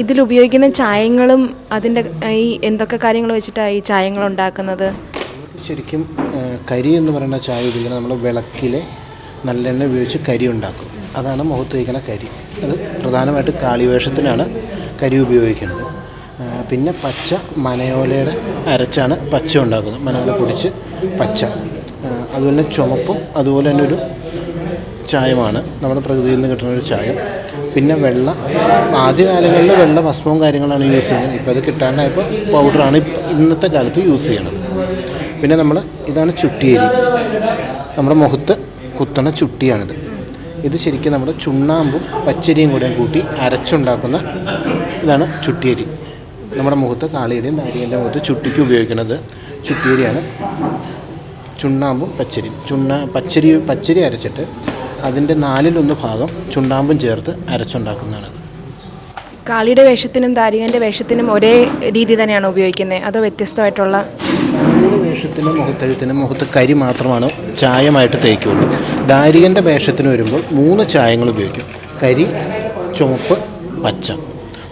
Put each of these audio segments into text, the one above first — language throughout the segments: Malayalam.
ഇതിലുപയോഗിക്കുന്ന ചായങ്ങളും അതിൻ്റെ ഈ എന്തൊക്കെ കാര്യങ്ങൾ വെച്ചിട്ടാണ് ഈ ചായങ്ങൾ ഉണ്ടാക്കുന്നത്? ശരിക്കും കരി എന്ന് പറയുന്ന ചായ ഉപയോഗിക്കുന്നത് നമ്മൾ വിളക്കിലെ നല്ലെണ്ണ ഉപയോഗിച്ച് കരി ഉണ്ടാക്കും. അതാണ് മുഖത്ത് വയ്ക്കുന്ന കരി. അത് പ്രധാനമായിട്ട് കാളിവേഷത്തിനാണ് കരി ഉപയോഗിക്കുന്നത്. പിന്നെ പച്ച മനയോലയുടെ അരച്ചാണ് പച്ച ഉണ്ടാക്കുന്നത്. മനയോല പൊടിച്ച് പച്ച. അതുപോലെ തന്നെ ചുമപ്പും അതുപോലെ തന്നെ ഒരു ചായമാണ് നമ്മുടെ പ്രകൃതിയിൽ നിന്ന് കിട്ടുന്ന ഒരു ചായം. പിന്നെ വെള്ള, ആദ്യകാലങ്ങളിൽ വെള്ള ഭസ്മവും കാര്യങ്ങളാണ് യൂസ് ചെയ്യുന്നത്. ഇപ്പോൾ അത് കിട്ടാണ്ടായപ്പോൾ പൗഡറാണ് ഇന്നത്തെ കാലത്ത് യൂസ് ചെയ്യണത്. പിന്നെ ഇതാണ് ചുട്ടിയരി, നമ്മുടെ മുഖത്ത് കുത്തണ ചുട്ടിയാണിത്. ഇത് ശരിക്കും നമ്മൾ ചുണ്ണാമ്പും പച്ചരിയും കൂടെ കൂട്ടി അരച്ചുണ്ടാക്കുന്ന ഇതാണ് ചുട്ടിയരി. നമ്മുടെ മുഖത്ത് കാളിയുടെയും നാരികൻ്റെ മുഖത്ത് ചുട്ടിക്ക് ഉപയോഗിക്കുന്നത് ചുട്ടിയരിയാണ്. ചുണ്ണാമ്പും പച്ചരിയും, പച്ചരി അരച്ചിട്ട് അതിൻ്റെ 4/1 ഭാഗം ചുണ്ണാമ്പും ചേർത്ത് അരച്ചുണ്ടാക്കുന്നതാണ്. കാളിയുടെ വേഷത്തിനും ദാരികൻ്റെ വേഷത്തിനും ഒരേ രീതി തന്നെയാണ് ഉപയോഗിക്കുന്നത്, അതോ വ്യത്യസ്തമായിട്ടുള്ള? കാളിയുടെ വേഷത്തിനും മുഖത്തെഴുത്തിനും മുഖത്ത് കരി മാത്രമാണ് ചായമായിട്ട് തേക്കുള്ളൂ. ദാരികൻ്റെ വേഷത്തിന് വരുമ്പോൾ 3 ചായങ്ങൾ ഉപയോഗിക്കും: കരി, ചുവപ്പ്, പച്ച,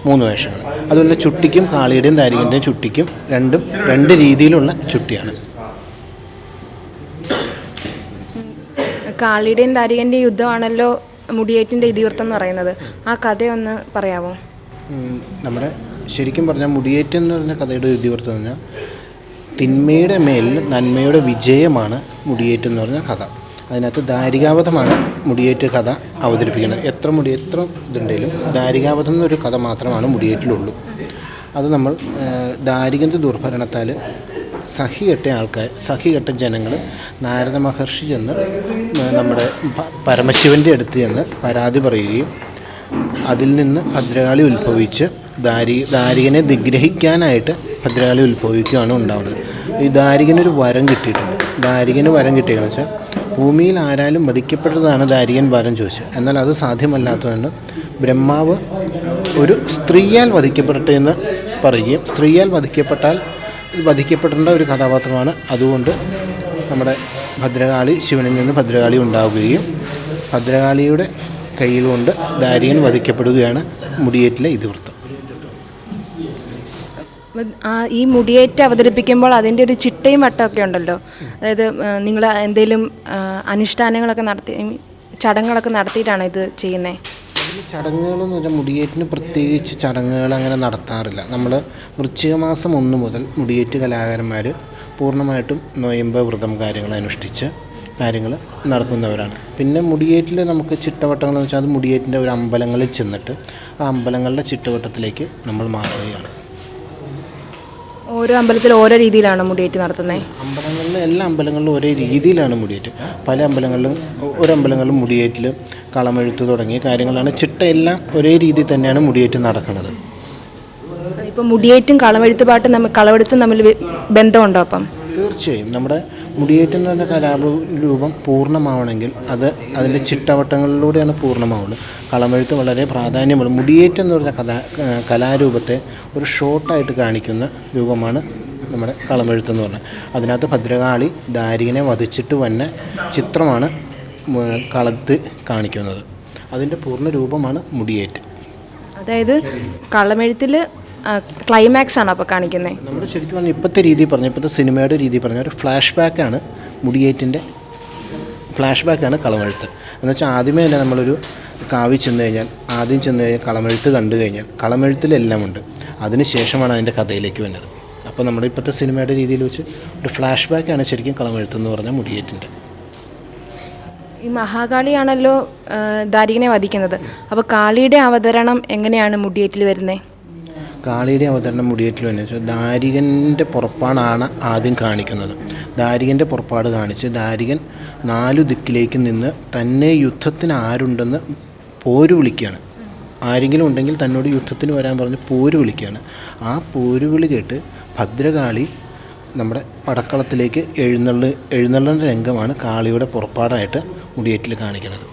3 വേഷങ്ങൾ. അതുപോലെ ചുട്ടിക്കും കാളിയുടെയും ദാരികൻ്റെയും ചുട്ടിക്കും രണ്ട് രീതിയിലുള്ള ചുട്ടിയാണ്. കാളിയുടെയും ദാരികൻ്റെയും യുദ്ധമാണല്ലോ മുടിയേറ്റിൻ്റെ ഇതിവൃത്തം എന്ന് പറയുന്നത്. ആ കഥയൊന്ന് പറയാമോ? നമ്മുടെ ശരിക്കും പറഞ്ഞാൽ മുടിയേറ്റ് എന്ന് പറഞ്ഞ കഥയുടെ ഇതിവൃത്തം എന്ന് പറഞ്ഞാൽ തിന്മയുടെ മേൽ നന്മയുടെ വിജയമാണ് മുടിയേറ്റ് എന്ന് പറഞ്ഞ കഥ. അതിനകത്ത് ദാരികാവധമാണ് മുടിയേറ്റ് കഥ അവതരിപ്പിക്കുന്നത്. എത്ര ഇതുണ്ടെങ്കിലും ദാരികാവധം എന്നൊരു കഥ മാത്രമാണ് മുടിയേറ്റിലുള്ളൂ. അത് നമ്മൾ ദാരികൻ്റെ ദുർഭരണത്താൽ സഹികെട്ട ജനങ്ങൾ നാരദ മഹർഷി ചെന്ന് നമ്മുടെ പരമശിവൻ്റെ അടുത്ത് ചെന്ന് പരാതി പറയുകയും അതിൽ നിന്ന് ഭദ്രകാളി ഉത്ഭവിച്ച് ദാരികനെ നിഗ്രഹിക്കാനായിട്ട് ഭദ്രകാളി ഉത്ഭവിക്കുകയാണ് ഉണ്ടാവുന്നത്. ഈ ദാരികനൊരു വരം കിട്ടിയിട്ടുണ്ട്. ദാരികന് വരം കിട്ടിയെന്ന് വെച്ചാൽ ഭൂമിയിൽ ആരാലും വധിക്കപ്പെട്ടതാണ് ദാരികൻ വരം ചോദിച്ചത്. എന്നാൽ അത് സാധ്യമല്ലാത്തതുകൊണ്ട് ബ്രഹ്മാവ് ഒരു സ്ത്രീയാൽ വധിക്കപ്പെടട്ടെ എന്ന് പറയുകയും സ്ത്രീയാൽ വധിക്കപ്പെടേണ്ട ഒരു കഥാപാത്രമാണ്. അതുകൊണ്ട് നമ്മുടെ ഭദ്രകാളി, ശിവനിൽ നിന്ന് ഭദ്രകാളി ഉണ്ടാവുകയും ഭദ്രകാളിയുടെ കയ്യിൽ കൊണ്ട് ദാരികൻ വധിക്കപ്പെടുകയാണ് മുടിയേറ്റിലെ ഇതിവൃത്തം. ഈ മുടിയേറ്റ് അവതരിപ്പിക്കുമ്പോൾ അതിൻ്റെ ഒരു ചിട്ടയും വട്ടമൊക്കെ ഉണ്ടല്ലോ. അതായത് നിങ്ങൾ എന്തെങ്കിലും അനുഷ്ഠാനങ്ങളൊക്കെ ചടങ്ങുകളൊക്കെ നടത്തിയിട്ടാണ് ഇത് ചെയ്യുന്നത്? ചടങ്ങുകളെന്ന് പറഞ്ഞാൽ മുടിയേറ്റിന് പ്രത്യേകിച്ച് ചടങ്ങുകൾ അങ്ങനെ നടത്താറില്ല. നമ്മൾ വൃശ്ചിക മാസം 1 മുതൽ മുടിയേറ്റ് കലാകാരന്മാർ പൂർണ്ണമായിട്ടും നൊയമ്പ്, വ്രതം കാര്യങ്ങൾ അനുഷ്ഠിച്ച് കാര്യങ്ങൾ നടക്കുന്നവരാണ്. പിന്നെ മുടിയേറ്റിൽ നമുക്ക് ചിട്ടവട്ടങ്ങൾ എന്ന് വെച്ചാൽ അത് മുടിയേറ്റിൻ്റെ ഒരു അമ്പലങ്ങളിൽ ചെന്നിട്ട് ആ അമ്പലങ്ങളുടെ ചിട്ടവട്ടത്തിലേക്ക് നമ്മൾ മാറുകയാണ്. ഓരോ അമ്പലത്തിൽ ഓരോ രീതിയിലാണ് മുടിയേറ്റ് നടത്തുന്നത്? എല്ലാ അമ്പലങ്ങളിലും ഒരേ രീതിയിലാണ് മുടിയേറ്റ്. പല അമ്പലങ്ങളിലും മുടിയേറ്റിൽ കളമെഴുത്ത് തുടങ്ങിയ കാര്യങ്ങളാണ്. ചിട്ടയെല്ലാം ഒരേ രീതിയിൽ തന്നെയാണ് മുടിയേറ്റ് നടക്കുന്നത്. ഇപ്പോൾ മുടിയേറ്റും കളമെഴുത്തും തമ്മിൽ ബന്ധമുണ്ടോ? അപ്പം തീർച്ചയായും നമ്മുടെ മുടിയേറ്റ് എന്ന് പറഞ്ഞ കലാരൂപം പൂർണ്ണമാവണമെങ്കിൽ അതിൻ്റെ ചിട്ടവട്ടങ്ങളിലൂടെയാണ് പൂർണ്ണമാവുള്ളൂ. കളമെഴുത്ത് വളരെ പ്രാധാന്യമുള്ള മുടിയേറ്റ് എന്ന് പറഞ്ഞ കലാരൂപത്തെ ഒരു ഷോർട്ടായിട്ട് കാണിക്കുന്ന രൂപമാണ് നമ്മുടെ കളമെഴുത്തെന്ന് പറഞ്ഞാൽ. അതിനകത്ത് ഭദ്രകാളി ദാരികനെ വധിച്ചിട്ട് വന്ന ചിത്രമാണ് കളത്ത് കാണിക്കുന്നത്. അതിൻ്റെ പൂർണ്ണ രൂപമാണ് മുടിയേറ്റ്. അതായത് കളമെഴുത്തിൽ ക്ലൈമാക്സ് ആണ് അപ്പോൾ കാണിക്കുന്നത്. നമ്മൾ ശരിക്കും പറഞ്ഞാൽ ഇപ്പോഴത്തെ സിനിമയുടെ രീതി പറഞ്ഞാൽ ഒരു ഫ്ലാഷ് ബാക്കാണ് മുടിയേറ്റിൻ്റെ കളമെഴുത്ത്. എന്നുവെച്ചാൽ ആദ്യമേ തന്നെ നമ്മളൊരു കാവ്യം ചെന്ന് കഴിഞ്ഞാൽ കളമെഴുത്ത് കണ്ടു കഴിഞ്ഞാൽ കളമെഴുത്തിലെല്ലാം ഉണ്ട്. അതിനുശേഷമാണ് അതിൻ്റെ കഥയിലേക്ക് വരുന്നത്. അപ്പോൾ നമ്മുടെ ഇപ്പോഴത്തെ സിനിമയുടെ രീതിയിൽ വെച്ച് ഒരു ഫ്ലാഷ് ബാക്കാണ് ശരിക്കും കളമെഴുത്തെന്ന് പറഞ്ഞാൽ മുടിയേറ്റിൻ്റെ. ഈ മഹാകാളിയാണല്ലോ ദാരികനെ വധിക്കുന്നത്. അപ്പോൾ കാളിയുടെ അവതരണം എങ്ങനെയാണ് മുടിയേറ്റിൽ വരുന്നത്? കാളിയുടെ അവതരണം മുടിയേറ്റിൽ വരുന്നത് വെച്ചാൽ ദാരികൻ്റെ പുറപ്പാടാണ് ആദ്യം കാണിക്കുന്നത്. ദാരികൻ്റെ പുറപ്പാട് കാണിച്ച് ദാരികൻ 4 ദിക്കിലേക്ക് നിന്ന് തന്നെ യുദ്ധത്തിന് ആരുണ്ടെന്ന് പോര് വിളിക്കുകയാണ്. ആരെങ്കിലും ഉണ്ടെങ്കിൽ തന്നോട് യുദ്ധത്തിന് വരാൻ പറഞ്ഞ് പോര് വിളിക്കുകയാണ്. ആ പോരുവിളി കേട്ട് ഭദ്രകാളി നമ്മുടെ പടക്കളത്തിലേക്ക് എഴുന്നള്ളുന്ന രംഗമാണ് കാളിയുടെ പുറപ്പാടായിട്ട് മുടിയേറ്റിൽ കാണിക്കുന്നത്.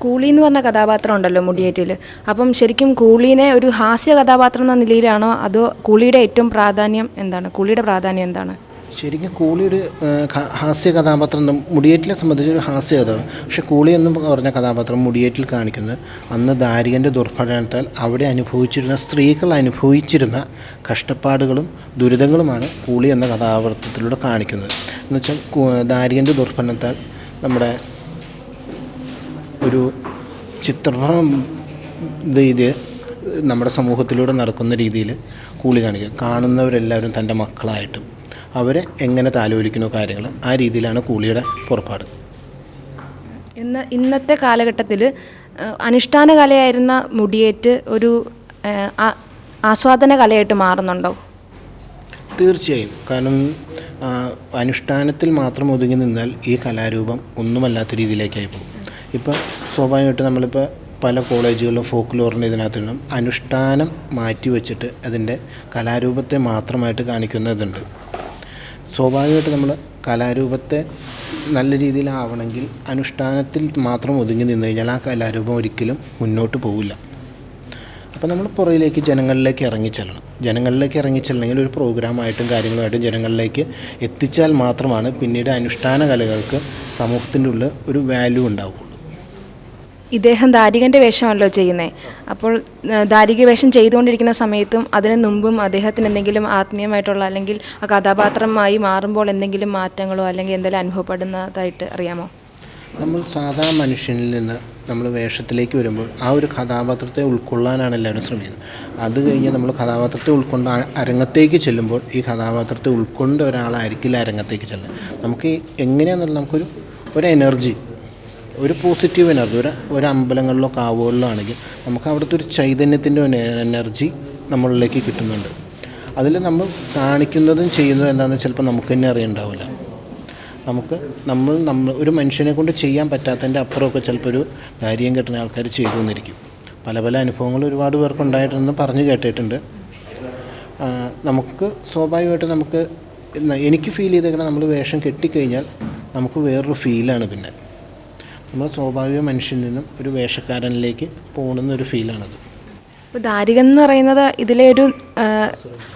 കൂളി എന്ന് പറഞ്ഞ കഥാപാത്രം ഉണ്ടല്ലോ മുടിയേറ്റിൽ. അപ്പം ശരിക്കും കൂളീനെ ഒരു ഹാസ്യ കഥാപാത്രം എന്ന നിലയിലാണോ, അതോ കൂളിയുടെ ഏറ്റവും പ്രാധാന്യം എന്താണ്? കൂളിയുടെ പ്രാധാന്യം എന്താണ്? ശരിക്കും കൂളി ഒരു ഹാസ്യ കഥാപാത്രം, മുടിയേറ്റിനെ സംബന്ധിച്ചൊരു ഹാസ്യ കഥാപാത്രം. പക്ഷേ കൂളി എന്ന് പറഞ്ഞ കഥാപാത്രം മുടിയേറ്റിൽ കാണിക്കുന്നത് അന്ന് ദാരികൻ്റെ ദുർഭരണത്താൽ അവിടെ സ്ത്രീകൾ അനുഭവിച്ചിരുന്ന കഷ്ടപ്പാടുകളും ദുരിതങ്ങളുമാണ് കൂളി എന്ന കഥാപാത്രത്തിലൂടെ കാണിക്കുന്നത്. എന്നുവെച്ചാൽ ദാരികൻ്റെ ദുർഭരണത്താൽ നമ്മുടെ ഒരു ചിത്രം ഇത് നമ്മുടെ സമൂഹത്തിലൂടെ നടക്കുന്ന രീതിയിൽ കൂളി കാണിക്കുക. കാണുന്നവരെല്ലാവരും തൻ്റെ മക്കളായിട്ടും അവരെ എങ്ങനെ താലോലിക്കുന്നു കാര്യങ്ങൾ, ആ രീതിയിലാണ് കൂളിയുടെ പുറപ്പാട്. ഇന്നത്തെ കാലഘട്ടത്തിൽ അനുഷ്ഠാന കലയായിരുന്ന മുടിയേറ്റ് ഒരു ആസ്വാദന കലയായിട്ട് മാറുന്നുണ്ടോ? തീർച്ചയായും. കാരണം അനുഷ്ഠാനത്തിൽ മാത്രം ഒതുങ്ങി നിന്നാൽ ഈ കലാരൂപം ഒന്നുമല്ലാത്ത രീതിയിലേക്കായി പോകും. ഇപ്പോൾ സ്വാഭാവികമായിട്ട് നമ്മളിപ്പോൾ പല കോളേജുകളിലും ഫോക്ക്ലോറിൻ്റെ ഇതിനകത്ത് നിന്നും അനുഷ്ഠാനം മാറ്റി വെച്ചിട്ട് അതിൻ്റെ കലാരൂപത്തെ മാത്രമായിട്ട് കാണിക്കുന്നതുണ്ട്. സ്വാഭാവികമായിട്ട് നമ്മൾ കലാരൂപത്തെ നല്ല രീതിയിലാവണമെങ്കിൽ അനുഷ്ഠാനത്തിൽ മാത്രം ഒതുങ്ങി നിന്ന് കഴിഞ്ഞാൽ ആ കലാരൂപം ഒരിക്കലും മുന്നോട്ട് പോവില്ല. അപ്പോൾ നമ്മൾ പുറകിലേക്ക് ജനങ്ങളിലേക്ക് ഇറങ്ങിച്ചെല്ലണം. ജനങ്ങളിലേക്ക് ഇറങ്ങിച്ചെല്ലണമെങ്കിൽ ഒരു പ്രോഗ്രാമായിട്ടും കാര്യങ്ങളുമായിട്ടും ജനങ്ങളിലേക്ക് എത്തിച്ചാൽ മാത്രമാണ് പിന്നീട് അനുഷ്ഠാന കലകൾക്ക് സമൂഹത്തിൻ്റെ ഉള്ളിൽ ഒരു വാല്യൂ ഉണ്ടാവുള്ളൂ. ഇദ്ദേഹം ദാരികൻ്റെ വേഷമല്ലോ ചെയ്യുന്നത്. അപ്പോൾ ദാരിക വേഷം ചെയ്തുകൊണ്ടിരിക്കുന്ന സമയത്തും അതിനു മുമ്പും അദ്ദേഹത്തിന് എന്തെങ്കിലും ആത്മീയമായിട്ടുള്ള അല്ലെങ്കിൽ ആ കഥാപാത്രമായി മാറുമ്പോൾ എന്തെങ്കിലും മാറ്റങ്ങളോ അല്ലെങ്കിൽ എന്തെങ്കിലും അനുഭവപ്പെടുന്നതായിട്ട് അറിയാമോ? നമ്മൾ സാധാ മനുഷ്യനിൽ നിന്ന് നമ്മൾ വേഷത്തിലേക്ക് വരുമ്പോൾ ആ ഒരു കഥാപാത്രത്തെ ഉൾക്കൊള്ളാനാണ് എല്ലാവരും ശ്രമിക്കുന്നത്. അത് കഴിഞ്ഞ് നമ്മൾ കഥാപാത്രത്തെ ഉൾക്കൊണ്ട് അരങ്ങത്തേക്ക് ചെല്ലുമ്പോൾ ഈ കഥാപാത്രത്തെ ഉൾക്കൊണ്ട് ഒരാളായിരിക്കില്ല അരങ്ങത്തേക്ക് ചെല്ലുന്നത്. നമുക്ക് എങ്ങനെയാണെന്നുള്ള ഒരു എനർജി, ഒരു പോസിറ്റീവ് എനർജി, ഒരു അമ്പലങ്ങളിലോ കാവുകളിലോ ആണെങ്കിൽ നമുക്ക് അവിടുത്തെ ഒരു ചൈതന്യത്തിൻ്റെ എനർജി നമ്മളിലേക്ക് കിട്ടുന്നുണ്ട്. അതിൽ നമ്മൾ കാണിക്കുന്നതും ചെയ്യുന്നതും എന്താണെന്ന് ചിലപ്പോൾ നമുക്ക് തന്നെ അറിയണ്ടാവില്ല. നമ്മൾ ഒരു മനുഷ്യനെ കൊണ്ട് ചെയ്യാൻ പറ്റാത്തതിൻ്റെ അപ്പുറമൊക്കെ ചിലപ്പോൾ ഒരു ധൈര്യം കിട്ടുന്ന ആൾക്കാർ ചെയ്തു വന്നിരിക്കും. പല അനുഭവങ്ങൾ ഒരുപാട് പേർക്ക് ഉണ്ടായിട്ടുണ്ടെന്ന് പറഞ്ഞു കേട്ടിട്ടുണ്ട്. നമുക്ക് സ്വാഭാവികമായിട്ട് എനിക്ക് ഫീൽ ചെയ്തേക്കണം, നമ്മൾ വേഷം കെട്ടിക്കഴിഞ്ഞാൽ നമുക്ക് വേറൊരു ഫീലാണ്. പിന്നെ നമ്മൾ സ്വാഭാവിക മനുഷ്യനിൽ നിന്നും ഒരു വേഷക്കാരനിലേക്ക് പോകുന്നൊരു ഫീലാണത്. ഇപ്പോൾ ദാരികൻ എന്ന് പറയുന്നത് ഇതിലെ ഒരു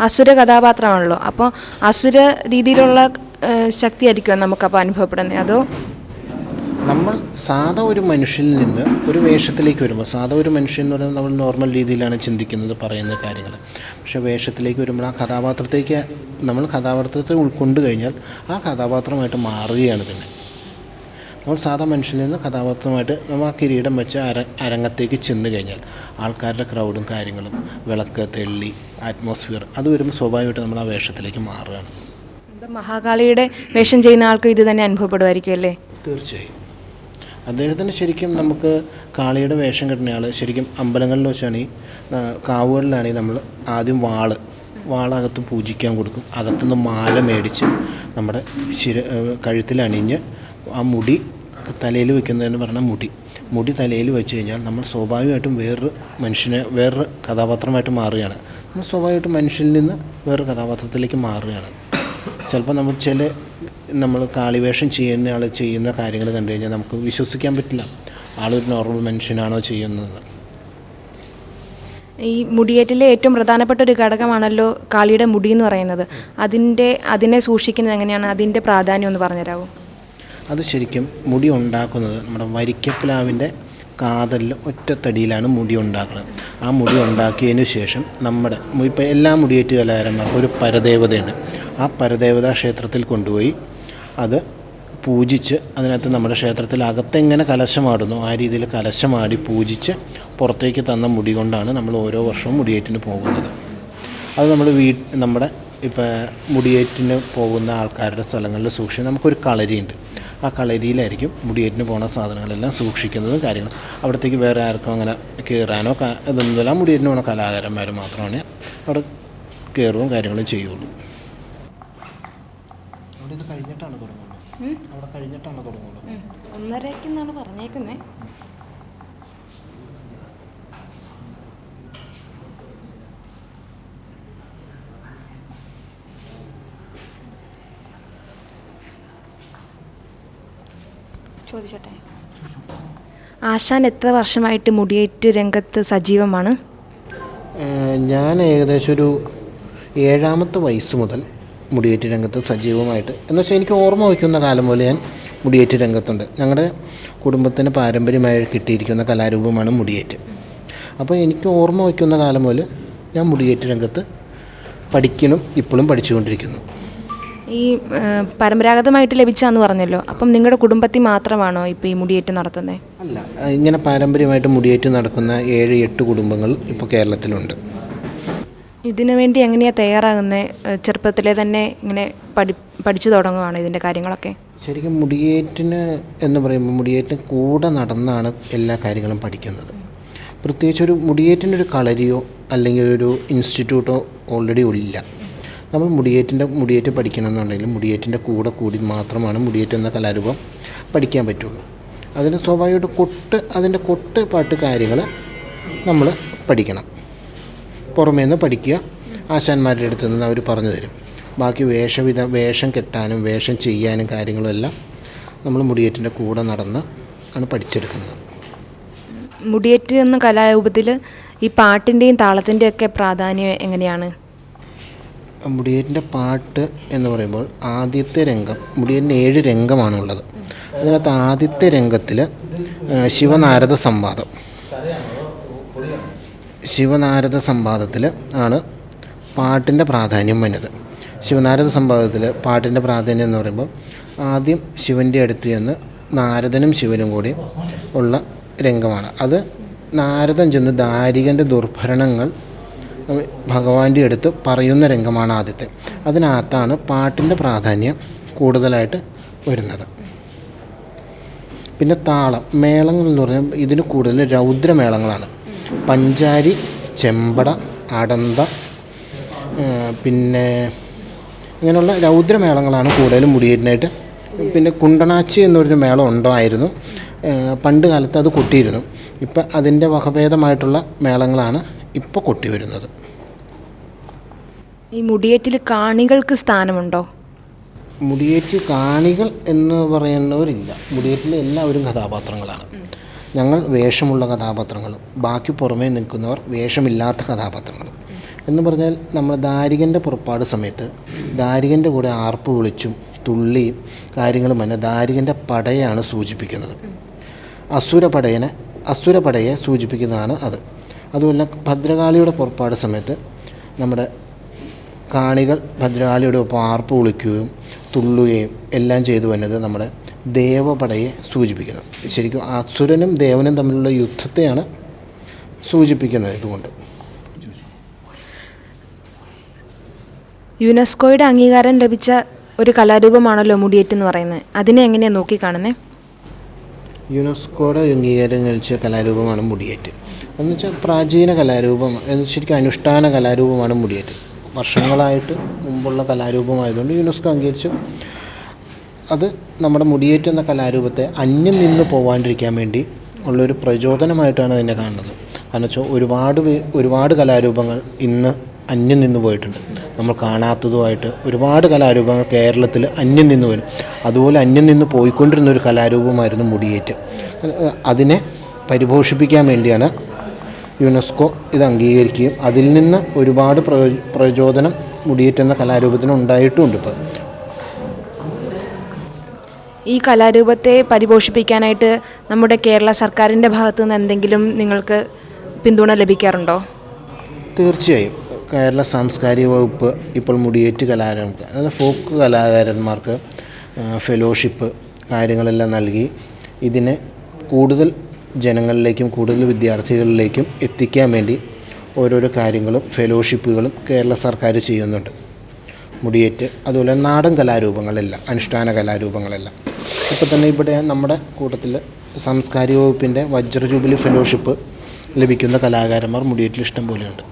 അസുര കഥാപാത്രമാണല്ലോ. അപ്പോൾ അസുര രീതിയിലുള്ള ശക്തിയായിരിക്കുമോ നമുക്കപ്പോൾ അനുഭവപ്പെടുന്നത്? അതോ നമ്മൾ സാധാ ഒരു മനുഷ്യനിൽ നിന്ന് ഒരു വേഷത്തിലേക്ക് വരുമ്പോൾ, സാധാ ഒരു മനുഷ്യൻ എന്ന് പറയുന്നത് നമ്മൾ നോർമൽ രീതിയിലാണ് ചിന്തിക്കുന്നത്, പറയുന്ന കാര്യങ്ങൾ. പക്ഷേ വേഷത്തിലേക്ക് വരുമ്പോൾ ആ കഥാപാത്രത്തെ ഉൾക്കൊണ്ട് കഴിഞ്ഞാൽ ആ കഥാപാത്രമായിട്ട് മാറുകയാണ്. പിന്നെ നമ്മൾ സാധാ മനുഷ്യനിൽ നിന്ന് കഥാപാത്രമായിട്ട് നമ്മൾ ആ കിരീടം വെച്ച് അരങ്ങത്തേക്ക് ചെന്ന് കഴിഞ്ഞാൽ ആൾക്കാരുടെ ക്രൗഡും കാര്യങ്ങളും, വിളക്ക്, തെള്ളി, ആറ്റ്മോസ്ഫിയർ, അത് വരുമ്പോൾ സ്വാഭാവികമായിട്ട് നമ്മൾ ആ വേഷത്തിലേക്ക് മാറുകയാണ്. മഹാകാളിയുടെ വേഷം ചെയ്യുന്ന ആൾക്കും ഇത് തന്നെ അനുഭവപ്പെടുമായിരിക്കും അല്ലേ? തീർച്ചയായും. അദ്ദേഹത്തിന് ശരിക്കും നമുക്ക് കാളിയുടെ വേഷം കിട്ടുന്ന ആൾ ശരിക്കും അമ്പലങ്ങളിൽ വെച്ചാണ്, ഈ കാവുകളിലാണെങ്കിൽ നമ്മൾ ആദ്യം വാളകത്ത് പൂജിക്കാൻ കൊടുക്കും. അകത്തുനിന്ന് മാല മേടിച്ച് നമ്മുടെ കഴുത്തിലണിഞ്ഞ് ആ മുടി തലയിൽ വെക്കുന്നതെന്ന് പറഞ്ഞാൽ മുടി തലയിൽ വെച്ച് കഴിഞ്ഞാൽ നമ്മൾ സ്വാഭാവികമായിട്ടും വേറൊരു കഥാപാത്രമായിട്ട് മാറുകയാണ്. നമ്മൾ സ്വാഭാവികമായിട്ടും മനുഷ്യനിൽ നിന്ന് വേറൊരു കഥാപാത്രത്തിലേക്ക് മാറുകയാണ്. ചിലപ്പോൾ നമ്മൾ കാളിവേഷം ചെയ്യുന്ന കാര്യങ്ങൾ കണ്ടു കഴിഞ്ഞാൽ നമുക്ക് വിശ്വസിക്കാൻ പറ്റില്ല ആളൊരു നോർമൽ മനുഷ്യനാണോ ചെയ്യുന്നത്. ഈ മുടിയേറ്റിലെ ഏറ്റവും പ്രധാനപ്പെട്ട ഒരു ഘടകമാണല്ലോ കാളിയുടെ മുടി എന്ന് പറയുന്നത്. അതിനെ സൂക്ഷിക്കുന്നത് എങ്ങനെയാണ്? അതിൻ്റെ പ്രാധാന്യം ഒന്ന് പറഞ്ഞുതരാമോ? അത് ശരിക്കും മുടി ഉണ്ടാക്കുന്നത് നമ്മുടെ വരിക്കപ്ലാവിൻ്റെ കാതലിൽ ഒറ്റത്തടിയിലാണ് മുടി ഉണ്ടാക്കുന്നത്. ആ മുടി ഉണ്ടാക്കിയതിന് ശേഷം ഇപ്പോൾ എല്ലാ മുടിയേറ്റ് കലാകാരന്മാർക്കും ഒരു പരദേവതയുണ്ട്. ആ പരദേവതാ ക്ഷേത്രത്തിൽ കൊണ്ടുപോയി അത് പൂജിച്ച്, അതിനകത്ത് നമ്മുടെ ക്ഷേത്രത്തിൽ അകത്തെങ്ങനെ കലശമാടുന്നു ആ രീതിയിൽ കലശമാടി പൂജിച്ച് പുറത്തേക്ക് തന്ന മുടി കൊണ്ടാണ് നമ്മൾ ഓരോ വർഷവും മുടിയേറ്റിന് പോകുന്നത്. അത് നമ്മുടെ ഇപ്പോൾ മുടിയേറ്റിന് പോകുന്ന ആൾക്കാരുടെ സ്ഥലങ്ങളിൽ സൂക്ഷിച്ച് നമുക്കൊരു കളരിയുണ്ട്. ആ കളരിയിലായിരിക്കും മുടിയേറ്റിന് പോകുന്ന സാധനങ്ങളെല്ലാം സൂക്ഷിക്കുന്നതും കാര്യങ്ങളും. അവിടത്തേക്ക് വേറെ ആർക്കും അങ്ങനെ കയറാനോ ഇതൊന്നുമില്ല. മുടിയേറ്റിന് പോകുന്ന കലാകാരന്മാർ മാത്രമാണ് അവിടെ കയറുകയും കാര്യങ്ങളും ചെയ്യുള്ളൂ. അവിടെ ഇത് കഴിഞ്ഞിട്ടാണ് തുടങ്ങുന്നത്. 1:30 പറഞ്ഞേക്കുന്നത്. ചോദിച്ചോട്ടെ, ആശാൻ എത്ര വർഷമായിട്ട് മുടിയേറ്റ് രംഗത്ത് സജീവമാണ്? ഞാൻ ഏകദേശം ഒരു 7ാമത്തെ വയസ്സ് മുതൽ മുടിയേറ്റ് രംഗത്ത് സജീവമായിട്ട്, എന്നുവെച്ചാൽ എനിക്ക് ഓർമ്മ വയ്ക്കുന്ന കാലം പോലെ ഞാൻ മുടിയേറ്റ് രംഗത്തുണ്ട്. ഞങ്ങളുടെ കുടുംബത്തിന് പാരമ്പര്യമായി കിട്ടിയിരിക്കുന്ന കലാരൂപമാണ് മുടിയേറ്റ്. അപ്പോൾ എനിക്ക് ഓർമ്മ വയ്ക്കുന്ന കാലം പോലെ ഞാൻ മുടിയേറ്റ് രംഗത്ത് ഇപ്പോഴും പഠിച്ചുകൊണ്ടിരിക്കുന്നു. ഈ പരമ്പരാഗതമായിട്ട് ലഭിച്ചാന്ന് പറഞ്ഞല്ലോ, അപ്പം നിങ്ങളുടെ കുടുംബത്തിൽ മാത്രമാണോ ഇപ്പോൾ ഈ മുടിയേറ്റ് നടത്തുന്നത്? അല്ല, ഇങ്ങനെ പാരമ്പര്യമായിട്ട് മുടിയേറ്റ് നടക്കുന്ന 7-8 കുടുംബങ്ങൾ ഇപ്പോൾ കേരളത്തിലുണ്ട്. ഇതിനു വേണ്ടി എങ്ങനെയാണ് തയ്യാറാകുന്നത്? ചെറുപ്പത്തിലെ തന്നെ ഇങ്ങനെ പഠിച്ചു തുടങ്ങുവാണ് ഇതിൻ്റെ കാര്യങ്ങളൊക്കെ? ശരിക്കും മുടിയേറ്റിന് എന്ന് പറയുമ്പോൾ മുടിയേറ്റിന് കൂടെ നടന്നാണ് എല്ലാ കാര്യങ്ങളും പഠിക്കുന്നത്. പ്രത്യേകിച്ചൊരു മുടിയേറ്റിനൊരു കളരിയോ അല്ലെങ്കിൽ ഒരു ഇൻസ്റ്റിറ്റ്യൂട്ടോ ഓൾറെഡി ഇല്ല. നമ്മൾ മുടിയേറ്റ് പഠിക്കണമെന്നുണ്ടെങ്കിൽ മുടിയേറ്റിൻ്റെ കൂടെ കൂടി മാത്രമാണ് മുടിയേറ്റ് എന്ന കലാരൂപം പഠിക്കാൻ പറ്റുള്ളൂ. അതിന് സ്വാഭാവികമായിട്ട് അതിൻ്റെ കൊട്ട് പാട്ട് കാര്യങ്ങൾ നമ്മൾ പഠിക്കണം. പുറമേ നിന്ന് പഠിക്കുക, ആശാന്മാരുടെ അടുത്ത് നിന്ന് അവർ പറഞ്ഞു തരും. ബാക്കി വേഷം കെട്ടാനും വേഷം ചെയ്യാനും കാര്യങ്ങളും എല്ലാം നമ്മൾ മുടിയേറ്റിൻ്റെ കൂടെ നടന്ന് ആണ് പഠിച്ചെടുക്കുന്നത്. മുടിയേറ്റ് എന്ന കലാരൂപത്തിൽ ഈ പാട്ടിൻ്റെയും താളത്തിൻ്റെയും ഒക്കെ പ്രാധാന്യം എങ്ങനെയാണ്? മുടിയേറ്റിൻ്റെ പാട്ട് എന്ന് പറയുമ്പോൾ ആദ്യത്തെ രംഗം, മുടിയേറ്റിന് 7 രംഗമാണുള്ളത്. അതിനകത്ത് ആദ്യത്തെ രംഗത്തിൽ ശിവനാരദ സംവാദത്തിൽ ആണ് പാട്ടിൻ്റെ പ്രാധാന്യം വന്നത്. ശിവനാരദ സംവാദത്തിൽ പാട്ടിൻ്റെ പ്രാധാന്യം എന്ന് പറയുമ്പോൾ ആദ്യം ശിവൻ്റെ അടുത്ത് ചെന്ന് നാരദനും ശിവനും കൂടി ഉള്ള രംഗമാണ്. അത് നാരദൻ ചെന്ന് ദാരികൻ്റെ ദുർഭരണങ്ങൾ ഭഗവാന്റെ അടുത്ത് പറയുന്ന രംഗമാണ് ആദ്യത്തെ. അതിനകത്താണ് പാട്ടിൻ്റെ പ്രാധാന്യം കൂടുതലായിട്ട് വരുന്നത്. പിന്നെ താളം, മേളങ്ങൾ എന്ന് പറഞ്ഞാൽ ഇതിന് കൂടുതൽ രൗദ്രമേളങ്ങളാണ്. പഞ്ചാരി, ചെമ്പട, അടന്ത, പിന്നെ ഇങ്ങനെയുള്ള രൗദ്രമേളങ്ങളാണ് കൂടുതലും മുടിയേറ്റിനായിട്ട്. പിന്നെ കുണ്ടണാച്ചി എന്നൊരു മേളം ഉണ്ടായിരുന്നു, പണ്ട് കാലത്ത് അത് കൊട്ടിയിരുന്നു. ഇപ്പം അതിൻ്റെ വകഭേദമായിട്ടുള്ള മേളങ്ങളാണ് ഇപ്പോൾ കൊട്ടി വരുന്നത്. ഈ മുടിയേറ്റിൽ കാണികൾക്ക് സ്ഥാനമുണ്ടോ? മുടിയേറ്റ് കാണികൾ എന്ന് പറയുന്നവരില്ല. മുടിയേറ്റിൽ എല്ലാവരും കഥാപാത്രങ്ങളാണ്. ഞങ്ങൾ വേഷമുള്ള കഥാപാത്രങ്ങളും ബാക്കി പുറമേ നിൽക്കുന്നവർ വേഷമില്ലാത്ത കഥാപാത്രങ്ങളും. എന്ന് പറഞ്ഞാൽ നമ്മൾ ദാരികൻ്റെ പുറപ്പാട് സമയത്ത് ദാരികൻ്റെ കൂടെ ആർപ്പ് വിളിച്ചും തുള്ളിയും കാര്യങ്ങളും തന്നെ ദാരികൻ്റെ പടയാണ് സൂചിപ്പിക്കുന്നത്. അസുരപടയെ സൂചിപ്പിക്കുന്നതാണ് അത്. അതുപോലെ ഭദ്രകാളിയുടെ പുറപ്പാട് സമയത്ത് നമ്മുടെ കാണികൾ ഭദ്രകാളിയുടെ ഒപ്പം ആർപ്പ് വിളിക്കുകയും തുള്ളുകയും എല്ലാം ചെയ്തു വന്നത് നമ്മുടെ ദേവപടയെ സൂചിപ്പിക്കുന്നത്. ശരിക്കും അസുരനും ദേവനും തമ്മിലുള്ള യുദ്ധത്തെയാണ് സൂചിപ്പിക്കുന്നത്. ഇതുകൊണ്ട് യുനെസ്കോയുടെ അംഗീകാരം ലഭിച്ച ഒരു കലാരൂപമാണല്ലോ മുടിയേറ്റ് എന്ന് പറയുന്നത്. അതിനെ എങ്ങനെയാണ് നോക്കിക്കാണുന്നത്? യുനെസ്കോയുടെ അംഗീകാരം ലഭിച്ച കലാരൂപമാണ് മുടിയേറ്റ്. എന്ന് വെച്ചാൽ പ്രാചീന കലാരൂപം, ശരിക്കും അനുഷ്ഠാന കലാരൂപമാണ് മുടിയേറ്റ്. വർഷങ്ങളായിട്ട് മുമ്പുള്ള കലാരൂപമായതുകൊണ്ട് യുനെസ്കോ അംഗീകരിച്ചു. അത് നമ്മുടെ മുടിയേറ്റ് എന്ന കലാരൂപത്തെ അന്യം നിന്ന് പോകാണ്ടിരിക്കാൻ വേണ്ടി ഉള്ളൊരു പ്രചോദനമായിട്ടാണ് അതിനെ കാണുന്നത്. കാരണം വെച്ചാൽ ഒരുപാട് കലാരൂപങ്ങൾ ഇന്ന് അന്യം നിന്ന് പോയിട്ടുണ്ട്. നമ്മൾ കാണാത്തതുമായിട്ട് ഒരുപാട് കലാരൂപങ്ങൾ കേരളത്തിൽ അന്യം നിന്ന് വരും. അതുപോലെ അന്യം നിന്ന് പോയിക്കൊണ്ടിരുന്ന ഒരു കലാരൂപമായിരുന്നു മുടിയേറ്റ്. അതിനെ പരിപോഷിപ്പിക്കാൻ വേണ്ടിയാണ് യുനെസ്കോ ഇത് അംഗീകരിക്കുകയും അതിൽ നിന്ന് ഒരുപാട് പ്രചോദനം മുടിയേറ്റ് എന്ന കലാരൂപത്തിന് ഉണ്ടായിട്ടുമുണ്ട്. ഇപ്പോൾ ഈ കലാരൂപത്തെ പരിപോഷിപ്പിക്കാനായിട്ട് നമ്മുടെ കേരള സർക്കാരിൻ്റെ ഭാഗത്തു നിന്ന് എന്തെങ്കിലും നിങ്ങൾക്ക് പിന്തുണ ലഭിക്കാറുണ്ടോ? തീർച്ചയായും കേരള സാംസ്കാരിക വകുപ്പ് ഇപ്പോൾ മുടിയേറ്റ് കലാകാരന്മാർക്ക്, അതായത് ഫോക്ക് കലാകാരന്മാർക്ക് ഫെലോഷിപ്പ് കാര്യങ്ങളെല്ലാം നൽകി ഇതിനെ കൂടുതൽ ജനങ്ങളിലേക്കും കൂടുതൽ വിദ്യാർത്ഥികളിലേക്കും എത്തിക്കാൻ വേണ്ടി ഓരോരോ കാര്യങ്ങളും ഫെലോഷിപ്പുകളും കേരള സർക്കാർ ചെയ്യുന്നുണ്ട്. മുടിയേറ്റ് അതുപോലെ നാടൻ കലാരൂപങ്ങളെല്ലാം, അനുഷ്ഠാന കലാരൂപങ്ങളെല്ലാം. ഇപ്പോൾ തന്നെ ഇവിടെ നമ്മുടെ കൂട്ടത്തിൽ സാംസ്കാരിക വകുപ്പിൻ്റെ വജ്ര ജൂബിലി ഫെലോഷിപ്പ് ലഭിക്കുന്ന കലാകാരന്മാർ മുടിയേറ്റിൽ ഇഷ്ടം പോലെയുണ്ട്.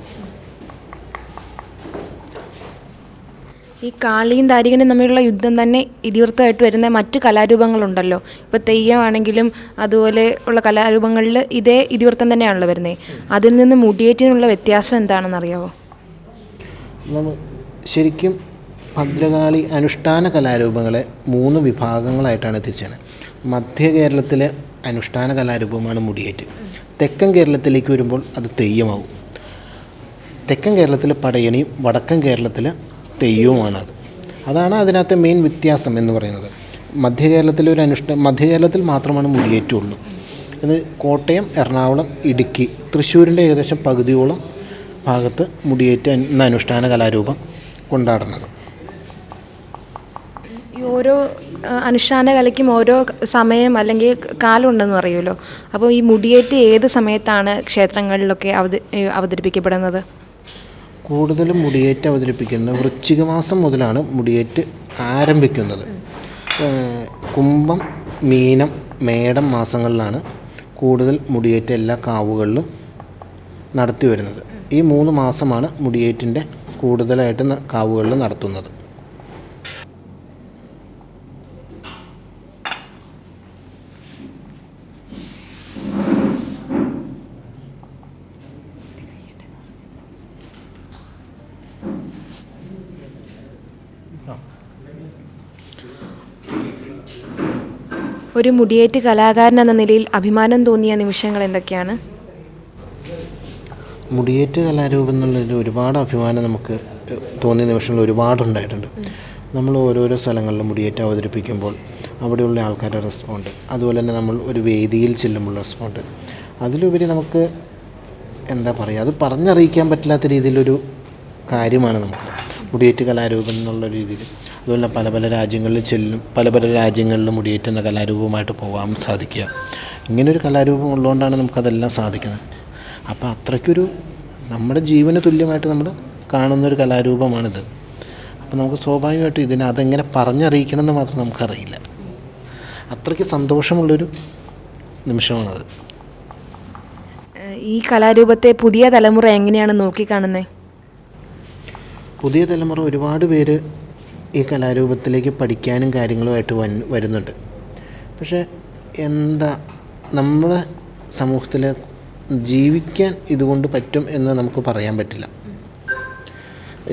ഈ കാളിയും ദാരികനും തമ്മിലുള്ള യുദ്ധം തന്നെ ഇതിവൃത്തമായിട്ട് വരുന്ന മറ്റ് കലാരൂപങ്ങളുണ്ടല്ലോ. ഇപ്പോൾ തെയ്യമാണെങ്കിലും അതുപോലെ ഉള്ള കലാരൂപങ്ങളിൽ ഇതേ ഇതിവൃത്തം തന്നെയാണല്ലോ വരുന്നത്. അതിൽ നിന്ന് മുടിയേറ്റിനുള്ള വ്യത്യാസം എന്താണെന്ന് അറിയാമോ? ശരിക്കും ഭദ്രകാളി അനുഷ്ഠാന കലാരൂപങ്ങളെ 3 വിഭാഗങ്ങളായിട്ടാണ് തിരിച്ചത്. മധ്യ കേരളത്തിലെ അനുഷ്ഠാന കലാരൂപമാണ് മുടിയേറ്റ്. തെക്കൻ കേരളത്തിലേക്ക് വരുമ്പോൾ അത് തെയ്യമാവും. തെക്കൻ കേരളത്തിൽ പടയണിയും വടക്കൻ കേരളത്തിൽ തെയ്യവുമാണത്. അതാണ് അതിനകത്തെ മെയിൻ വ്യത്യാസം എന്ന് പറയുന്നത്. മധ്യ കേരളത്തിൽ മാത്രമാണ് മുടിയേറ്റുള്ളൂ. ഇത് കോട്ടയം, എറണാകുളം, ഇടുക്കി, തൃശ്ശൂരിൻ്റെ ഏകദേശം പകുതിയോളം ഭാഗത്ത് മുടിയേറ്റ് എന്ന അനുഷ്ഠാന കലാരൂപം കൊണ്ടാടുന്നത്. ഈ ഓരോ അനുഷ്ഠാന കലയ്ക്കും ഓരോ സമയം അല്ലെങ്കിൽ കാലം ഉണ്ടെന്ന് പറയുമല്ലോ. അപ്പോൾ ഈ മുടിയേറ്റ് ഏത് സമയത്താണ് ക്ഷേത്രങ്ങളിലൊക്കെ അവതരിപ്പിക്കപ്പെടുന്നത്? കൂടുതലും മുടിയേറ്റ് അവതരിപ്പിക്കുന്നത് വൃശ്ചിക മാസം മുതലാണ് മുടിയേറ്റ് ആരംഭിക്കുന്നത്. കുംഭം, മീനം, മേടം മാസങ്ങളിലാണ് കൂടുതൽ മുടിയേറ്റ് എല്ലാ കാവുകളിലും നടത്തി വരുന്നത്. ഈ 3 മാസമാണ് മുടിയേറ്റിൻ്റെ കൂടുതലായിട്ട് കാവുകളിൽ നടത്തുന്നത്. ഒരു മുടിയേറ്റ് കലാകാരൻ എന്ന നിലയിൽ അഭിമാനം തോന്നിയ നിമിഷങ്ങൾ എന്തൊക്കെയാണ്? മുടിയേറ്റ് കലാരൂപം എന്നുള്ളൊരു ഒരുപാട് അഭിമാനം നമുക്ക് തോന്നിയ നിമിഷങ്ങൾ ഒരുപാടുണ്ടായിട്ടുണ്ട്. നമ്മൾ ഓരോരോ സ്ഥലങ്ങളിലും മുടിയേറ്റ് അവതരിപ്പിക്കുമ്പോൾ അവിടെയുള്ള ആൾക്കാരുടെ റെസ്പോണ്ട്, അതുപോലെ തന്നെ നമ്മൾ ഒരു വേദിയിൽ ചെല്ലുമ്പോൾ റെസ്പോണ്ട്, അതിലുപരി നമുക്ക് എന്താ പറയുക, അത് പറഞ്ഞറിയിക്കാൻ പറ്റാത്ത രീതിയിലൊരു കാര്യമാണ് നമുക്ക് മുടിയേറ്റ് കലാരൂപം എന്നുള്ള രീതിയിൽ. അതുപോലെ പല രാജ്യങ്ങളിൽ ചെല്ലും, പല രാജ്യങ്ങളിലും മുടിയേറ്റ് എന്ന കലാരൂപമായിട്ട് പോകാൻ സാധിക്കുക. ഇങ്ങനൊരു കലാരൂപം ഉള്ളതുകൊണ്ടാണ് നമുക്കതെല്ലാം സാധിക്കുന്നത്. അപ്പോൾ അത്രയ്ക്കൊരു നമ്മുടെ ജീവന് തുല്യമായിട്ട് നമ്മൾ കാണുന്നൊരു കലാരൂപമാണിത്. അപ്പോൾ നമുക്ക് സ്വാഭാവികമായിട്ടും അതെങ്ങനെ പറഞ്ഞറിയിക്കണമെന്ന് മാത്രം നമുക്കറിയില്ല. അത്രയ്ക്ക് സന്തോഷമുള്ളൊരു നിമിഷമാണത്. ഈ കലാരൂപത്തെ പുതിയ തലമുറ എങ്ങനെയാണ് നോക്കിക്കാണുന്നത്? പുതിയ തലമുറ ഒരുപാട് പേര് ഈ കലാരൂപത്തിലേക്ക് പഠിക്കാനും കാര്യങ്ങളുമായിട്ട് വരുന്നുണ്ട്. പക്ഷേ നമ്മുടെ സമൂഹത്തിൽ ജീവിക്കാൻ ഇതുകൊണ്ട് പറ്റും എന്ന് നമുക്ക് പറയാൻ പറ്റില്ല.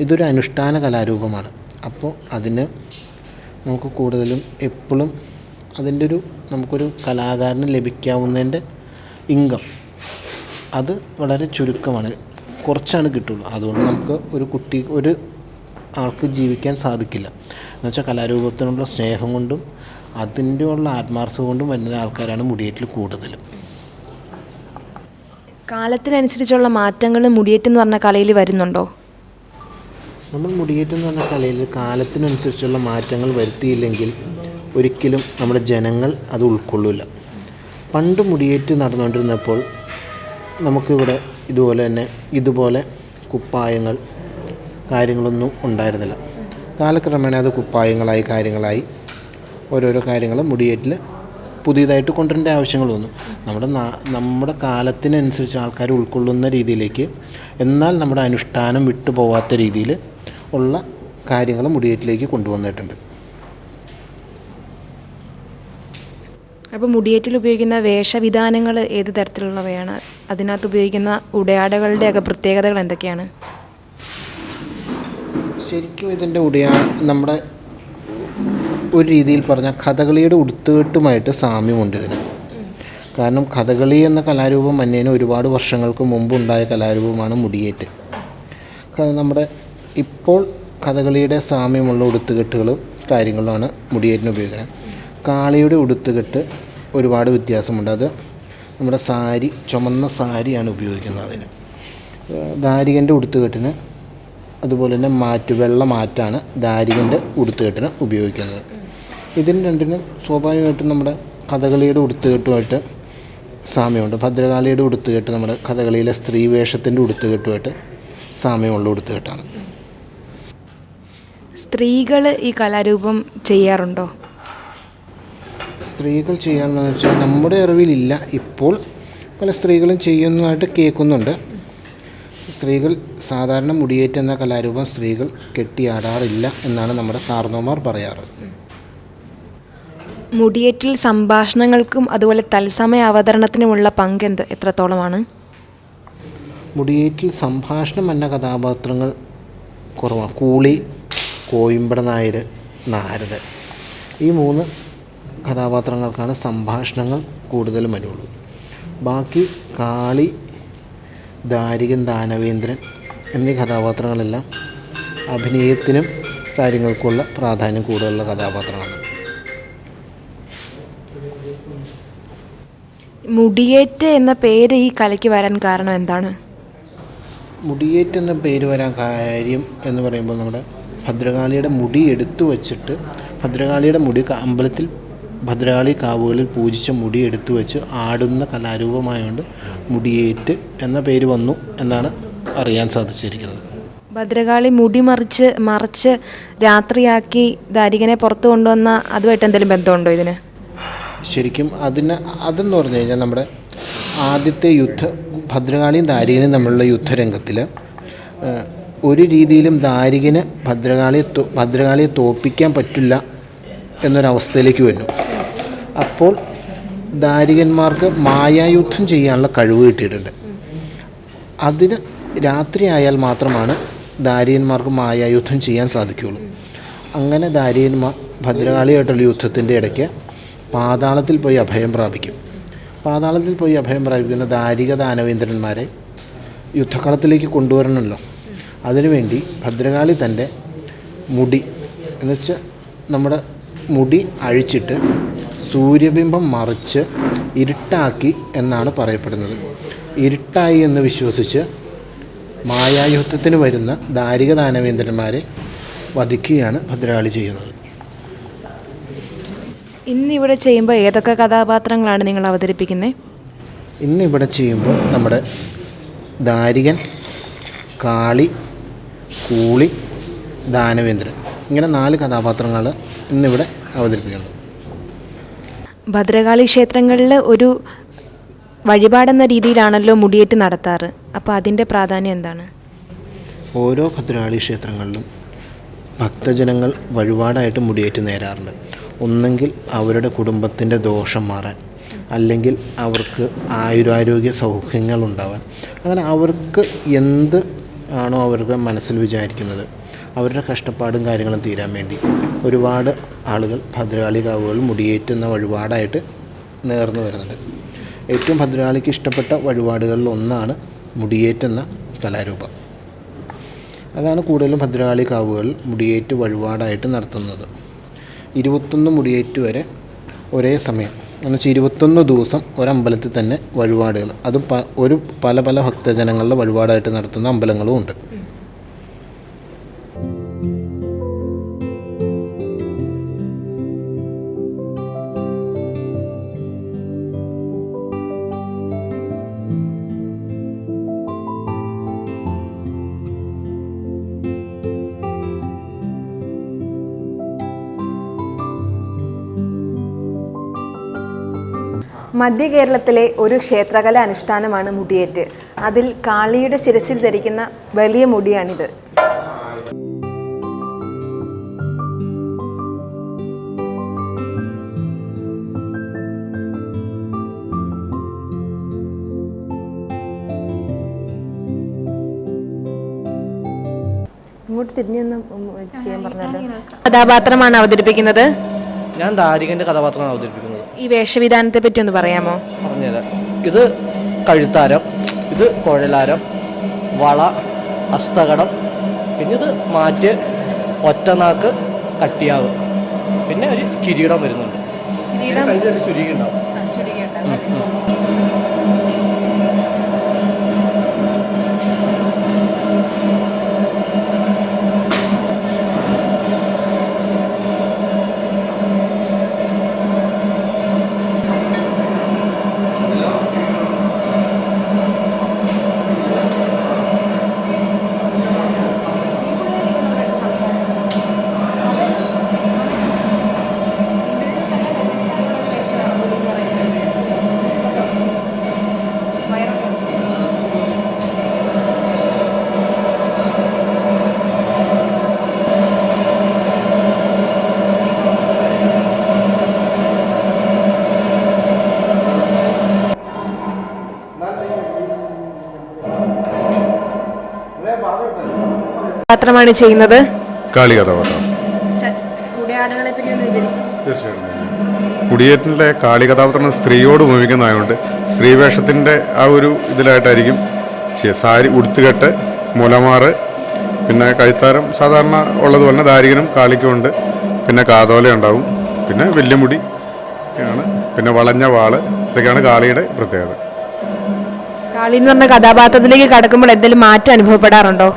ഇതൊരു അനുഷ്ഠാന കലാരൂപമാണ്. അപ്പോൾ അതിന് നമുക്ക് കൂടുതലും എപ്പോഴും അതിൻ്റെ നമുക്കൊരു കലാകാരന് ലഭിക്കാവുന്നതിൻ്റെ ഇൻകം അത് വളരെ ചുരുക്കമാണ്, കുറച്ചാണ് കിട്ടുള്ളൂ. അതുകൊണ്ട് നമുക്ക് ഒരു ആൾക്ക് ജീവിക്കാൻ സാധിക്കില്ല. എന്നുവെച്ചാൽ കലാരൂപത്തിനുള്ള സ്നേഹം കൊണ്ടും അതിൻ്റെ ഉള്ള ആത്മാർത്ഥത കൊണ്ടും വരുന്ന ആൾക്കാരാണ് മുടിയേറ്റിൽ കൂടുതലും. കാലത്തിനനുസരിച്ചുള്ള മാറ്റങ്ങൾ മുടിയേറ്റ് എന്ന് പറഞ്ഞ കലയിൽ വരുന്നുണ്ടോ? നമ്മൾ മുടിയേറ്റ് എന്ന് പറഞ്ഞ കലയിൽ കാലത്തിനനുസരിച്ചുള്ള മാറ്റങ്ങൾ വരുത്തിയില്ലെങ്കിൽ ഒരിക്കലും നമ്മുടെ ജനങ്ങൾ അത് ഉൾക്കൊള്ളില്ല. പണ്ട് മുടിയേറ്റ് നടന്നുകൊണ്ടിരുന്നപ്പോൾ നമുക്കിവിടെ ഇതുപോലെ കുപ്പായങ്ങൾ കാര്യങ്ങളൊന്നും ഉണ്ടായിരുന്നില്ല. കാലക്രമേണ അത് കാര്യങ്ങളായി ഓരോരോ കാര്യങ്ങൾ മുടിയേറ്റിൽ പുതിയതായിട്ട് കൊണ്ടുവരേണ്ട ആവശ്യങ്ങൾ വന്നു. നമ്മുടെ കാലത്തിനനുസരിച്ച് ആൾക്കാർ ഉൾക്കൊള്ളുന്ന രീതിയിലേക്ക്, എന്നാൽ നമ്മുടെ അനുഷ്ഠാനം വിട്ടു പോകാത്ത രീതിയിൽ ഉള്ള കാര്യങ്ങൾ മുടിയേറ്റിലേക്ക് കൊണ്ടുവന്നിട്ടുണ്ട്. അപ്പോൾ മുടിയേറ്റിൽ ഉപയോഗിക്കുന്ന വേഷവിധാനങ്ങൾ ഏത് തരത്തിലുള്ളവയാണ്? അതിനകത്ത് ഉപയോഗിക്കുന്ന ഉടയാടകളുടെയൊക്കെ പ്രത്യേകതകൾ എന്തൊക്കെയാണ്? ശരിക്കും ഇതിൻ്റെ നമ്മുടെ ഒരു രീതിയിൽ പറഞ്ഞാൽ കഥകളിയുടെ ഉടുത്തുകെട്ടുമായിട്ട് സാമ്യമുണ്ട് ഇതിന്. കാരണം കഥകളി എന്ന കലാരൂപം അന്യേന ഒരുപാട് വർഷങ്ങൾക്ക് മുമ്പുണ്ടായ കലാരൂപമാണ് മുടിയേറ്റ്. നമ്മുടെ ഇപ്പോൾ കഥകളിയുടെ സാമ്യമുള്ള ഉടുത്തുകെട്ടുകളും കാര്യങ്ങളുമാണ് മുടിയേറ്റിന് ഉപയോഗിക്കുന്നത്. കാളിയുടെ ഉടുത്തുകെട്ട് ഒരുപാട് വ്യത്യാസമുണ്ട്. അത് നമ്മുടെ ചുമന്ന സാരിയാണ് ഉപയോഗിക്കുന്നത് അതിന്. ദാരികൻ്റെ ഉടുത്തുകെട്ടിന് അതുപോലെ തന്നെ വെള്ള മാറ്റാണ് ദാരികൻ്റെ ഉടുത്തുകെട്ടിന് ഉപയോഗിക്കുന്നത്. ഇതിന് രണ്ടിനും സ്വാഭാവികമായിട്ടും നമ്മുടെ കഥകളിയുടെ ഉടുത്തുകെട്ടുമായിട്ട് സാമ്യമുണ്ട്. ഭദ്രകാളിയുടെ ഉടുത്തുകെട്ട് നമ്മുടെ കഥകളിയിലെ സ്ത്രീവേഷത്തിൻ്റെ ഉടുത്തുകെട്ടുമായിട്ട് സാമ്യമുള്ള ഉടുത്തുകെട്ടാണ്. സ്ത്രീകൾ ഈ കലാരൂപം ചെയ്യാറുണ്ടോ? സ്ത്രീകൾ ചെയ്യാമെന്ന് വെച്ചാൽ നമ്മുടെ അറിവിലില്ല. ഇപ്പോൾ പല സ്ത്രീകളും ചെയ്യുന്നതായിട്ട് കേൾക്കുന്നുണ്ട്. സ്ത്രീകൾ സാധാരണ മുടിയേറ്റ് എന്ന കലാരൂപം സ്ത്രീകൾ കെട്ടിയാടാറില്ല എന്നാണ് നമ്മുടെ കാർന്നോമാർ പറയാറ്. മുടിയേറ്റിൽ സംഭാഷണങ്ങൾക്കും അതുപോലെ തത്സമയ അവതരണത്തിനുമുള്ള പങ്ക് എത്രത്തോളമാണ്? മുടിയേറ്റിൽ സംഭാഷണം എന്ന കഥാപാത്രങ്ങൾ കുറവാണ്. കൂളി, കോയിമ്പട നായർ, നാരദൻ, ഈ 3 കഥാപാത്രങ്ങൾക്കാണ് സംഭാഷണങ്ങൾ കൂടുതലും വരുള്ളൂ. ബാക്കി കാളി, ദാരികൻ, ദാനവേന്ദ്രൻ എന്നീ കഥാപാത്രങ്ങളെല്ലാം അഭിനയത്തിനും കാര്യങ്ങൾക്കുള്ള പ്രാധാന്യം കൂടുതലുള്ള കഥാപാത്രങ്ങളാണ്. മുടിയേറ്റ് എന്ന പേര് ഈ കലയ്ക്ക് വരാൻ കാരണം എന്താണ്? മുടിയേറ്റ് എന്ന പേര് വരാൻ കാര്യം എന്ന് പറയുമ്പോൾ നമ്മുടെ ഭദ്രകാളിയുടെ മുടി എടുത്തു വച്ചിട്ട് ഭദ്രകാളിയുടെ മുടി അമ്പലത്തിൽ ഭദ്രകാളി കാവുകളിൽ പൂജിച്ച മുടി എടുത്തു വെച്ച് ആടുന്ന കലാരൂപമായതുകൊണ്ട് മുടിയേറ്റ് എന്ന പേര് വന്നു എന്നാണ് അറിയാൻ സാധിച്ചിരിക്കുന്നത്. ഭദ്രകാളി മുടി മറിച്ച് രാത്രിയാക്കി ദാരികനെ പുറത്തു കൊണ്ടുവന്ന അതുമായിട്ട് എന്തെങ്കിലും ബന്ധമുണ്ടോ ഇതിന്? ശരിക്കും അതെന്ന് പറഞ്ഞു കഴിഞ്ഞാൽ നമ്മുടെ ആദ്യത്തെ ഭദ്രകാളിയും ദാരികനും തമ്മിലുള്ള യുദ്ധരംഗത്തിൽ ഒരു രീതിയിലും ദാരികന് ഭദ്രകാളിയെ തോൽപ്പിക്കാൻ പറ്റില്ല എന്നൊരവസ്ഥയിലേക്ക് വന്നു. അപ്പോൾ ദാരികന്മാർക്ക് മായായുദ്ധം ചെയ്യാനുള്ള കഴിവ് കിട്ടിയിട്ടുണ്ട്. അതിന് രാത്രിയായാൽ മാത്രമാണ് ദാരികന്മാർക്ക് മായായുദ്ധം ചെയ്യാൻ സാധിക്കുകയുള്ളൂ. അങ്ങനെ ദാരികന്മാർ ഭദ്രകാളിയായിട്ടുള്ള യുദ്ധത്തിൻ്റെ ഇടയ്ക്ക് പാതാളത്തിൽ പോയി അഭയം പ്രാപിക്കും. പാതാളത്തിൽ പോയി അഭയം പ്രാപിക്കുന്ന ദാരിക ദാനവേന്ദ്രന്മാരെ യുദ്ധക്കളത്തിലേക്ക് കൊണ്ടുവരണമല്ലോ. അതിനുവേണ്ടി ഭദ്രകാളി തൻ്റെ മുടി എന്നുവെച്ചാൽ നമ്മുടെ മുടി അഴിച്ചിട്ട് സൂര്യബിംബം മറിച്ച് ഇരുട്ടാക്കി എന്നാണ് പറയപ്പെടുന്നത്. ഇരുട്ടായി എന്ന് വിശ്വസിച്ച് മായായുദ്ധത്തിന് വരുന്ന ദാരിക ദാനവേന്ദ്രന്മാരെ വധിക്കുകയാണ് ഭദ്രകാളി ചെയ്യുന്നത്. ഇന്നിവിടെ ചെയ്യുമ്പോൾ ഏതൊക്കെ കഥാപാത്രങ്ങളാണ് നിങ്ങൾ അവതരിപ്പിക്കുന്നത്? ഇന്നിവിടെ ചെയ്യുമ്പോൾ നമ്മുടെ ദാരികൻ, കാളി, കൂളി, ദാനവേന്ദ്രൻ ഇങ്ങനെ 4 കഥാപാത്രങ്ങൾ ഇന്നിവിടെ അവതരിപ്പിക്കുന്നത്. ഭദ്രകാളി ക്ഷേത്രങ്ങളിൽ ഒരു വഴിപാടെന്ന രീതിയിലാണല്ലോ മുടിയേറ്റ് നടത്താറ്. അപ്പോൾ അതിൻ്റെ പ്രാധാന്യം എന്താണ്? ഓരോ ഭദ്രകാളി ക്ഷേത്രങ്ങളിലും ഭക്തജനങ്ങൾ വഴിപാടായിട്ട് മുടിയേറ്റ് നേരാറുണ്ട്. ഒന്നെങ്കിൽ അവരുടെ കുടുംബത്തിൻ്റെ ദോഷം മാറാൻ, അല്ലെങ്കിൽ അവർക്ക് ആയുരാരോഗ്യ സൗഖ്യങ്ങൾ ഉണ്ടാവാൻ, അങ്ങനെ അവർക്ക് എന്ത് ആണോ അവർക്ക് മനസ്സിൽ വിചാരിക്കുന്നത് അവരുടെ കഷ്ടപ്പാടും കാര്യങ്ങളും തീരാൻ വേണ്ടി ഒരുപാട് ആളുകൾ ഭദ്രകാളി കാവുകൾ മുടിയേറ്റുന്ന വഴിപാടായിട്ട് നേർന്നു വരുന്നുണ്ട്. ഏറ്റവും ഭദ്രകാളിക്ക് ഇഷ്ടപ്പെട്ട വഴിപാടുകളിൽ ഒന്നാണ് മുടിയേറ്റെന്ന കലാരൂപം. അതാണ് കൂടുതലും ഭദ്രകാളി കാവുകൾ മുടിയേറ്റ് വഴിപാടായിട്ട് നടത്തുന്നത്. 21 മുടിയേറ്റ് വരെ ഒരേ സമയം എന്നുവെച്ചാൽ 21 ദിവസം ഒരമ്പലത്തിൽ തന്നെ വഴിപാടുകൾ, അതും പല ഭക്തജനങ്ങളുടെ വഴിപാടായിട്ട് നടത്തുന്ന അമ്പലങ്ങളും ഉണ്ട്. മധ്യ കേരളത്തിലെ ഒരു ക്ഷേത്രകല അനുഷ്ഠാനമാണ് മുടിയേറ്റ്. അതിൽ കാളിയുടെ ശിരസിൽ ധരിക്കുന്ന വലിയ മുടിയാണിത്. ഇങ്ങോട്ട് തിരിഞ്ഞൊന്നും ചെയ്യാൻ പറഞ്ഞല്ലോ. കഥാപാത്രമാണ് അവതരിപ്പിക്കുന്നത്. ഞാൻ ദാരികൻ്റെ കഥാപാത്രമാണ് അവതരിപ്പിക്കുന്നത്. ഈ വേഷവിധാനത്തെ പറ്റി ഒന്ന് പറയാമോ? പറഞ്ഞുതരാം. ഇത് കഴുത്താരം, ഇത് കുഴലാരം, വള, ഹസ്തകടം, പിന്നെ ഇത് മാറ്റ്, ഒറ്റനാക്ക്, കട്ടിയാവ്, പിന്നെ ഒരു കിരീടം വരുന്നുണ്ട്. കഴിഞ്ഞൊരു ചുരുക്കി ഉണ്ടാവും. പാത്രമാണ് ചെയ്യുന്നത്. കാളി കഥാപാത്രം തീർച്ചയായിട്ടും. മുടിയേറ്റിലെ കാളി കഥാപാത്രം സ്ത്രീയോട് ഉപയോഗിക്കുന്നതായതുകൊണ്ട് സ്ത്രീവേഷത്തിൻ്റെ ആ ഒരു ഇതിലായിട്ടായിരിക്കും സാരി ഉടുത്തുകെട്ട്, മുലമാറ്, പിന്നെ കഴുത്താരം സാധാരണ ഉള്ളതുപോലെ ദാരികനും കാളിക്കും ഉണ്ട്. പിന്നെ കാതോല ഉണ്ടാവും, പിന്നെ വലിയ മുടി ആണ്, പിന്നെ വളഞ്ഞ വാള്. ഇതൊക്കെയാണ് കാളിയുടെ പ്രത്യേകത. കാളി എന്ന് പറഞ്ഞ കഥാപാത്രത്തിലേക്ക് കടക്കുമ്പോൾ എന്തെങ്കിലും മാറ്റം അനുഭവപ്പെടാറുണ്ടോ?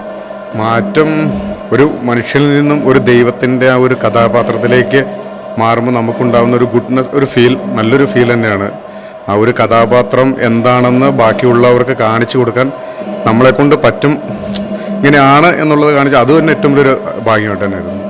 മാറ്റം ഒരു മനുഷ്യനിൽ നിന്നും ഒരു ദൈവത്തിൻ്റെ ആ ഒരു കഥാപാത്രത്തിലേക്ക് മാറുമ്പോൾ നമുക്കുണ്ടാകുന്ന ഒരു ഗുഡ്നെസ്, ഒരു ഫീൽ, നല്ലൊരു ഫീൽ തന്നെയാണ്. ആ ഒരു കഥാപാത്രം എന്താണെന്ന് ബാക്കിയുള്ളവർക്ക് കാണിച്ചു കൊടുക്കാൻ നമ്മളെക്കൊണ്ട് പറ്റും ഇങ്ങനെയാണ് എന്നുള്ളത് കാണിച്ച് അത് തന്നെ ഏറ്റവും വലിയൊരു ഭാഗ്യമായിട്ട് തന്നെ ആയിരുന്നു.